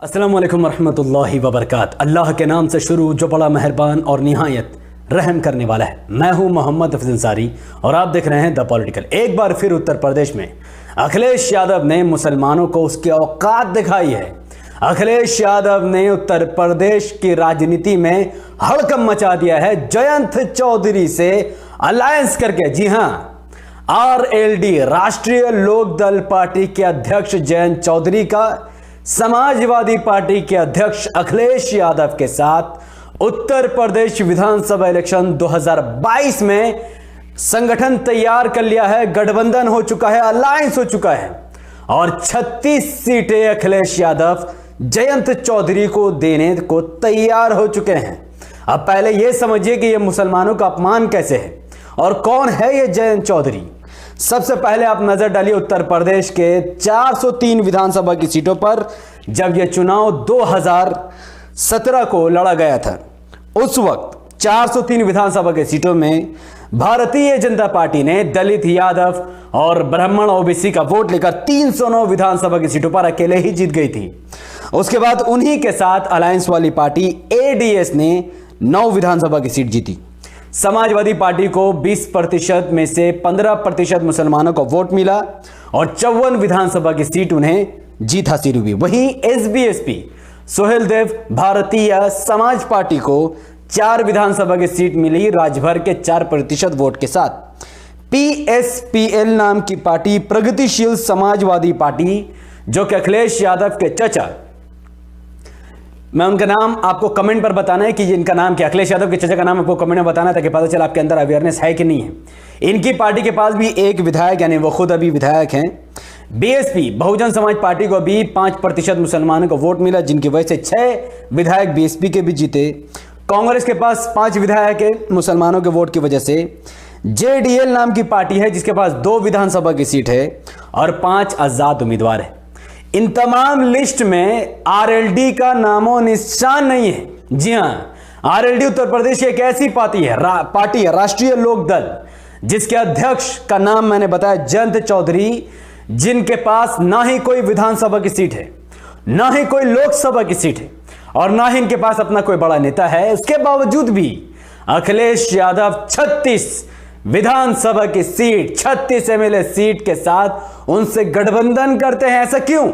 अस्सलाम वालेकुम रहमतुल्लाहि व बरकात। अल्लाह के नाम से शुरू जो बड़ा मेहरबान और निहायत रहम करने वाला है। मैं हूं मोहम्मद हफीज अंसारी और आप देख रहे हैं द पॉलिटिकल। एक बार फिर उत्तर प्रदेश में अखिलेश यादव ने मुसलमानों को उसकी औकात दिखाई है। अखिलेश यादव ने उत्तर प्रदेश की राजनीति में हड़कंप मचा दिया है जयंत चौधरी से अलायंस करके। जी हां, आरएलडी राष्ट्रीय लोक दल पार्टी के अध्यक्ष जयंत चौधरी का समाजवादी पार्टी के अध्यक्ष अखिलेश यादव के साथ उत्तर प्रदेश विधानसभा इलेक्शन 2022 में संगठन तैयार कर लिया है, गठबंधन हो चुका है, अलायंस हो चुका है और 36 सीटें अखिलेश यादव जयंत चौधरी को देने को तैयार हो चुके हैं। अब पहले यह समझिए कि यह मुसलमानों का अपमान कैसे है और कौन है यह जयंत चौधरी। सबसे पहले आप नजर डालिए उत्तर प्रदेश के 403 विधानसभा की सीटों पर। जब यह चुनाव 2017 को लड़ा गया था, उस वक्त 403 विधानसभा की सीटों में भारतीय जनता पार्टी ने दलित, यादव और ब्राह्मण ओबीसी का वोट लेकर 309 विधानसभा की सीटों पर अकेले ही जीत गई थी। उसके बाद उन्हीं के साथ अलायंस वाली पार्टी एडीएस ने 9 विधानसभा की सीट जीती। समाजवादी पार्टी को 20% में से 15% मुसलमानों को वोट मिला और 54 विधानसभा की सीट उन्हें जीत हासिल हुई। वहीं एसबीएसपी सोहेल देव भारतीय समाज पार्टी को 4 विधानसभा की सीट मिली राज्यभर के 4% वोट के साथ। पीएसपीएल नाम की पार्टी प्रगतिशील समाजवादी पार्टी, जो कि अखिलेश यादव के चचा, मैं उनका नाम आपको कमेंट पर बताना है कि इनका नाम क्या, अखिलेश यादव के चचा का नाम आपको कमेंट में बताना है ताकि पता चले आपके अंदर अवेयरनेस है कि नहीं है। इनकी पार्टी के पास भी एक विधायक, यानी वो खुद अभी विधायक हैं। बीएसपी बहुजन समाज पार्टी को भी 5% मुसलमानों को वोट मिला, जिनकी वजह से 6 विधायक बीएसपी के भी जीते। कांग्रेस के पास 5 विधायक है मुसलमानों के वोट की वजह से। जेडीएल नाम की पार्टी है जिसके पास 2 विधानसभा की सीट है और 5 आजाद उम्मीदवार है। इन तमाम लिस्ट में आरएलडी का नामो निशान नहीं है। जी हां, आरएलडी उत्तर प्रदेश की एक ऐसी पार्टी है राष्ट्रीय लोक दल, जिसके अध्यक्ष का नाम मैंने बताया जयंत चौधरी, जिनके पास ना ही कोई विधानसभा की सीट है, ना ही कोई लोकसभा की सीट है और ना ही इनके पास अपना कोई बड़ा नेता है। उसके बावजूद भी अखिलेश यादव 36 विधानसभा की सीट, 36 एमएलए सीट के साथ उनसे गठबंधन करते हैं। ऐसा क्यों?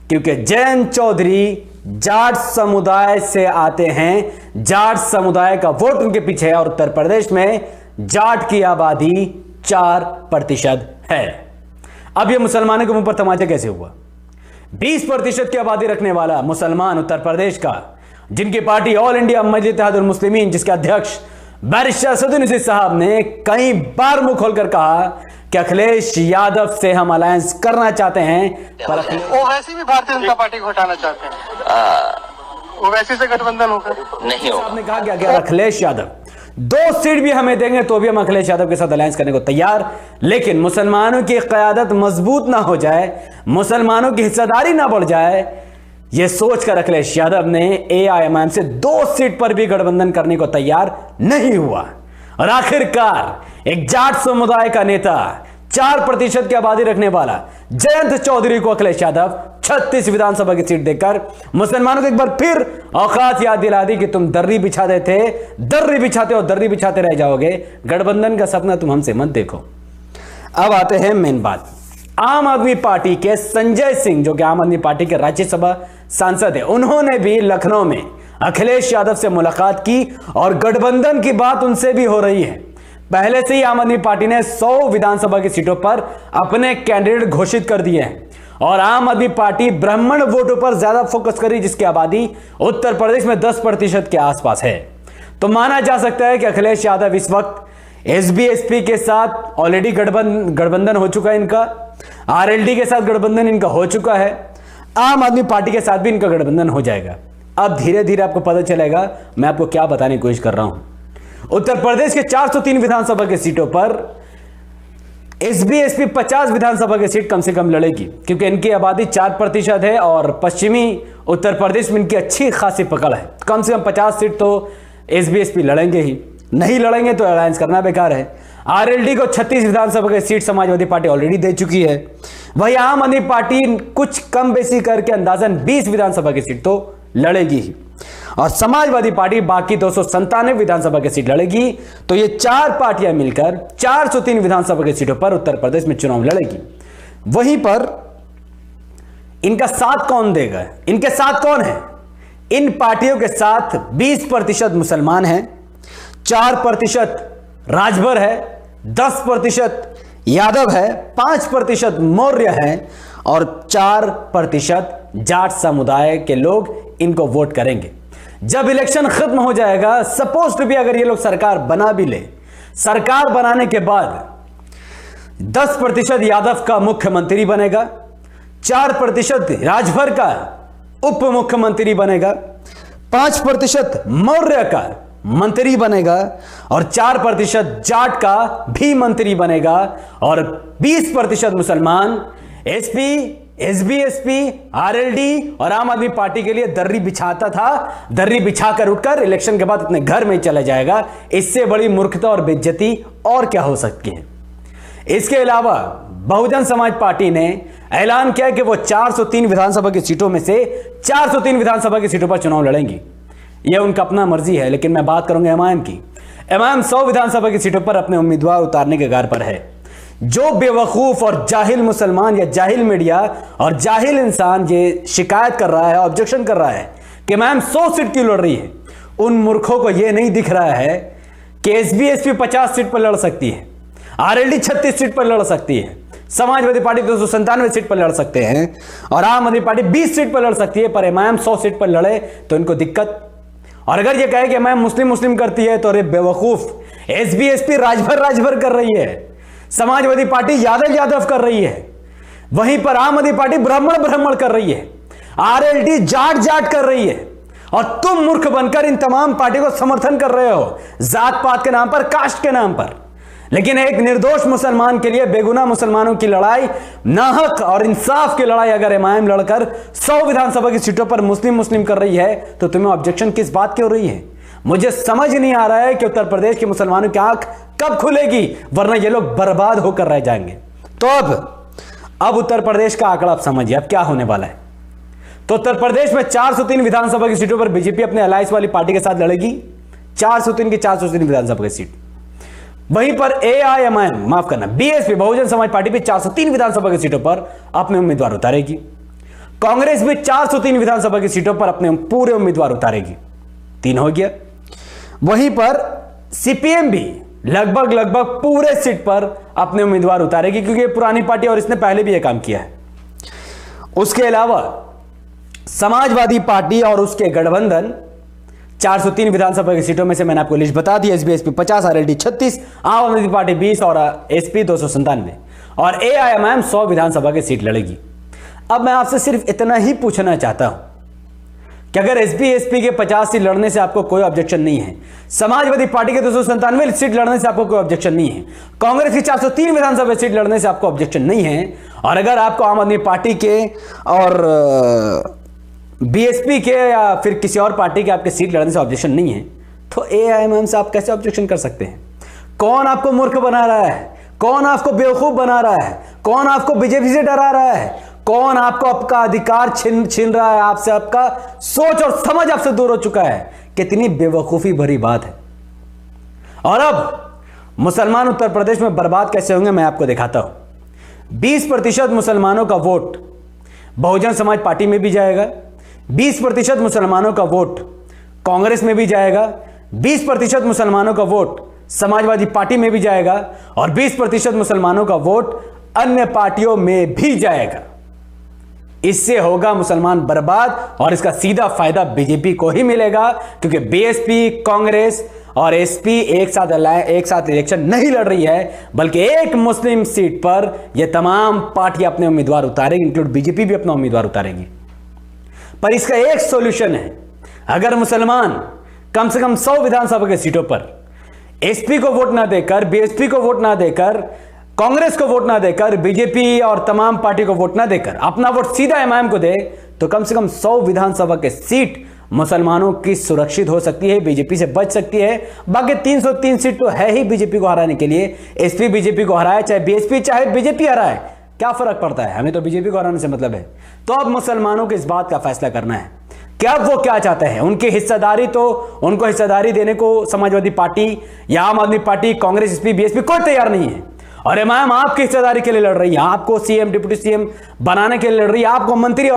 क्योंकि जयंत चौधरी जाट समुदाय से आते हैं, जाट समुदाय का वोट उनके पीछे है और उत्तर प्रदेश में जाट की आबादी 4% है। अब यह मुसलमानों के मुंह पर तमाचा कैसे हुआ? 20% की आबादी रखने वाला मुसलमान उत्तर प्रदेश का, जिनकी पार्टी ऑल इंडिया मजलिस इत्तेहादुल मुस्लिमीन, जिसके अध्यक्ष बैरिस्टर असदुद्दीन ओवैसी साहब ने कई बार मुंह खोलकर कहा कि अखिलेश यादव से हम अलायंस करना चाहते हैं, पर वो वैसे भी भारतीय जनता पार्टी को हटाना चाहते हैं। वो वैसे से गठबंधन होकर नहीं होगा। आपने कहा कि अगर अखिलेश यादव 2 सीट भी हमें देंगे तो भी हम अखिलेश यादव के साथ अलायंस करने को तैयार, लेकिन मुसलमानों की क़यादत मजबूत ना हो जाए, मुसलमानों की हिस्सेदारी ना बढ़ जाए, यह सोचकर अखिलेश यादव ने एआईएमआईएम से 2 सीट पर भी गठबंधन करने को तैयार नहीं हुआ। और आखिरकार एक जाट समुदाय का नेता, 4% की आबादी रखने वाला जयंत चौधरी को अखिलेश यादव 36 विधानसभा की सीट देकर मुसलमानों को एक बार फिर औकात याद दिला दी कि तुम दर्री बिछाते थे, दर्री बिछाते हो, दर्री बिछाते रह जाओगे, गठबंधन का सपना तुम हमसे मत देखो। अब आते हैं मेन बात। आम आदमी पार्टी के संजय सिंह, जो कि आम आदमी पार्टी के राज्यसभा सांसद है, उन्होंने भी लखनऊ में अखिलेश यादव से मुलाकात की और गठबंधन की बात उनसे भी हो रही है। पहले से ही आम आदमी पार्टी ने 100 विधानसभा की सीटों पर अपने कैंडिडेट घोषित कर दिए हैं और आम आदमी पार्टी ब्राह्मण वोटों पर ज्यादा फोकस करी, जिसकी आबादी उत्तर प्रदेश में 10% के आसपास है। तो माना जा सकता है कि अखिलेश यादव इस वक्त एसबीएसपी के साथ ऑलरेडी गठबंधन हो चुका है इनका, आरएलडी के साथ गठबंधन इनका हो चुका है, आम आदमी पार्टी के साथ भी इनका गठबंधन हो जाएगा। अब धीरे धीरे आपको पता चलेगा मैं आपको क्या बताने की कोशिश कर रहा हूं। उत्तर प्रदेश के 403 विधानसभा की सीटों पर एसबीएसपी 50 विधानसभा की सीट कम से कम लड़ेगी, क्योंकि इनकी आबादी 4% है और पश्चिमी उत्तर प्रदेश में इनकी अच्छी खासी पकड़ है। कम से कम 50 सीट तो एसबीएसपी लड़ेंगे ही, नहीं लड़ेंगे तो अलायंस करना बेकार है। आरएलडी को 36 विधानसभा की सीट समाजवादी पार्टी ऑलरेडी दे चुकी है। वही आम आदमी पार्टी कुछ कम बेसी करके अंदाजन 20 विधानसभा की सीट तो लड़ेगी ही, और समाजवादी पार्टी बाकी 297 विधानसभा की सीट लड़ेगी। तो ये चार पार्टियां मिलकर 403 विधानसभा की सीटों पर उत्तर प्रदेश में चुनाव लड़ेगी। वहीं पर इनका साथ कौन देगा? इनके साथ कौन है? इन पार्टियों के साथ 20% मुसलमान हैं, 4% राजभर है, 10% यादव है, 5% मौर्य है और 4% जाट समुदाय के लोग इनको वोट करेंगे। जब इलेक्शन खत्म हो जाएगा, सपोज टू बी अगर ये लोग सरकार बना भी ले, सरकार बनाने के बाद 10% यादव का मुख्यमंत्री बनेगा, 4% राजभर का उप मुख्यमंत्री बनेगा, 5% मौर्य का मंत्री बनेगा और 4% जाट का भी मंत्री बनेगा और 20% मुसलमान एसपी, एसबीएसपी, आरएलडी और आम आदमी पार्टी के लिए दर्री बिछाता था, दर्री बिछाकर उठकर इलेक्शन के बाद अपने घर में चला जाएगा। इससे बड़ी मूर्खता और बेइज्जती और क्या हो सकती है? इसके अलावा बहुजन समाज पार्टी ने ऐलान किया कि वो 403 विधानसभा की सीटों में से 403 विधानसभा की सीटों पर चुनाव लड़ेंगी। यह उनका अपना मर्जी है, लेकिन मैं बात करूंगा एमआईएम की। एमआईएम 100 विधानसभा की सीटों पर अपने उम्मीदवार उतारने के कगार पर है। जो बेवकूफ और जाहिल मुसलमान या जाहिल मीडिया और जाहिल इंसान ये शिकायत कर रहा है, ऑब्जेक्शन कर रहा है कि एमआईएम 100 सीट क्यों लड़ रही है, उन मूर्खों को यह नहीं दिख रहा है कि एसबीएसपी 50 सीट पर लड़ सकती है, आरएलडी 36 सीट पर लड़ सकती है, समाजवादी पार्टी 297 सीट पर लड़ सकते हैं और आम आदमी पार्टी 20 सीट पर लड़ सकती है। पर एमआईएम 100 सीट पर लड़े तो इनको दिक्कत। और अगर ये कहे कि एमआईएम मुस्लिम मुस्लिम करती है तो अरे बेवकूफ, एसबीएसपी राजभर कर रही है, समाजवादी पार्टी यादव यादव कर रही है, वहीं पर आम आदमी पार्टी ब्राह्मण कर रही है, आरएलडी जाट कर रही है और तुम मूर्ख बनकर इन तमाम पार्टी को समर्थन कर रहे हो जात पात के नाम पर, कास्ट के नाम पर। लेकिन एक निर्दोष मुसलमान के लिए, बेगुनाह मुसलमानों की लड़ाई, नाहक और इंसाफ की लड़ाई अगर एमआईएम लड़कर 100 विधानसभा की सीटों पर मुस्लिम कर रही है तो तुम्हें ऑब्जेक्शन किस बात की हो रही है? मुझे समझ नहीं आ रहा है कि उत्तर प्रदेश के मुसलमानों की आंख कब खुलेगी, वरना ये लोग बर्बाद होकर रह जाएंगे। तो अब उत्तर प्रदेश का आंकड़ा आप समझिए अब क्या होने वाला है। तो उत्तर प्रदेश में 403 विधानसभा की सीटों पर बीजेपी अपने अलायंस वाली पार्टी के साथ लड़ेगी, 403 की 403 विधानसभा की सीट। वहीं पर एआईएमआईएम, माफ करना, बीएसपी बहुजन समाज पार्टी भी 403 विधानसभा की सीटों पर अपने उम्मीदवार उतारेगी। कांग्रेस भी 403 विधानसभा की सीटों पर अपने पूरे उम्मीदवार उतारेगी। 3 हो गया। वहीं पर सीपीएम भी लगभग पूरे सीट पर अपने उम्मीदवार उतारेगी, क्योंकि ये पुरानी पार्टी और इसने पहले भी यह काम किया है। उसके अलावा समाजवादी पार्टी और उसके गठबंधन 403 विधानसभा की सीटों में से मैंने आपको लिस्ट बता दी। एसबीएसपी 50, आरएलडी 36, आम आदमी पार्टी 20 और एसपी 297 और एआईएमआईएम 100 विधानसभा की सीट लड़ेगी। अब मैं आपसे सिर्फ इतना ही पूछना चाहता हूं कि अगर एसपी के 50 सीट लड़ने से आपको कोई ऑब्जेक्शन नहीं है, समाजवादी पार्टी के 297 सीट लड़ने से आपको कोई ऑब्जेक्शन नहीं है, कांग्रेस की 403 विधानसभा सीट लड़ने से आपको ऑब्जेक्शन नहीं है, और अगर आपको आम आदमी पार्टी के और बीएसपी के या फिर किसी और पार्टी के आपके सीट लड़ने से ऑब्जेक्शन नहीं है, तो एआईएमआईएम से आप कैसे ऑब्जेक्शन कर सकते हैं? कौन आपको मूर्ख बना रहा है? कौन आपको बेवकूफ बना रहा है? कौन आपको बीजेपी से डरा रहा है? कौन आपको आपका अधिकार छीन रहा है आपसे? आपका सोच और समझ आपसे दूर हो चुका है। कितनी बेवकूफी भरी बात है। और अब मुसलमान उत्तर प्रदेश में बर्बाद कैसे होंगे मैं आपको दिखाता हूं। 20% मुसलमानों का वोट बहुजन समाज पार्टी में भी जाएगा, 20% मुसलमानों का वोट कांग्रेस में भी जाएगा, 20% मुसलमानों का वोट समाजवादी पार्टी में भी जाएगा और 20% मुसलमानों का वोट अन्य पार्टियों में भी जाएगा। इससे होगा मुसलमान बर्बाद और इसका सीधा फायदा बीजेपी को ही मिलेगा, क्योंकि बीएसपी, कांग्रेस और एसपी एक साथ इलेक्शन नहीं लड़ रही है, बल्कि एक मुस्लिम सीट पर यह तमाम पार्टियां अपने उम्मीदवार उतारेगी, इंक्लूड बीजेपी भी अपना उम्मीदवार उतारेगी। पर इसका एक सॉल्यूशन है। अगर मुसलमान कम से कम 100 विधानसभा की सीटों पर एसपी को वोट ना देकर, बीएसपी को वोट ना देकर, कांग्रेस को वोट ना देकर, बीजेपी और तमाम पार्टी को वोट ना देकर अपना वोट सीधा एमआईएम को दे, तो कम से कम 100 विधानसभा के सीट मुसलमानों की सुरक्षित हो सकती है, बीजेपी से बच सकती है। बाकी 303 सीट तो है ही बीजेपी को हराने के लिए। एसपी बीजेपी को हराए, चाहे बीएसपी चाहे बीजेपी हराए, क्या फर्क पड़ता है? हमें तो बीजेपी को हराने से मतलब है। तो अब मुसलमानों को इस बात का फैसला करना है क्या वो क्या चाहते हैं। उनकी हिस्सेदारी, तो उनको हिस्सेदारी देने को समाजवादी पार्टी या आम आदमी पार्टी, कांग्रेस, एसपी, बीएसपी कोई तैयार नहीं है। अरे मैम, आपकी हिस्सेदारी के लिए लड़ रही है, आपको सीएम डिप्टी सीएम बनाने के लिए लड़ रही है, आपको मंत्री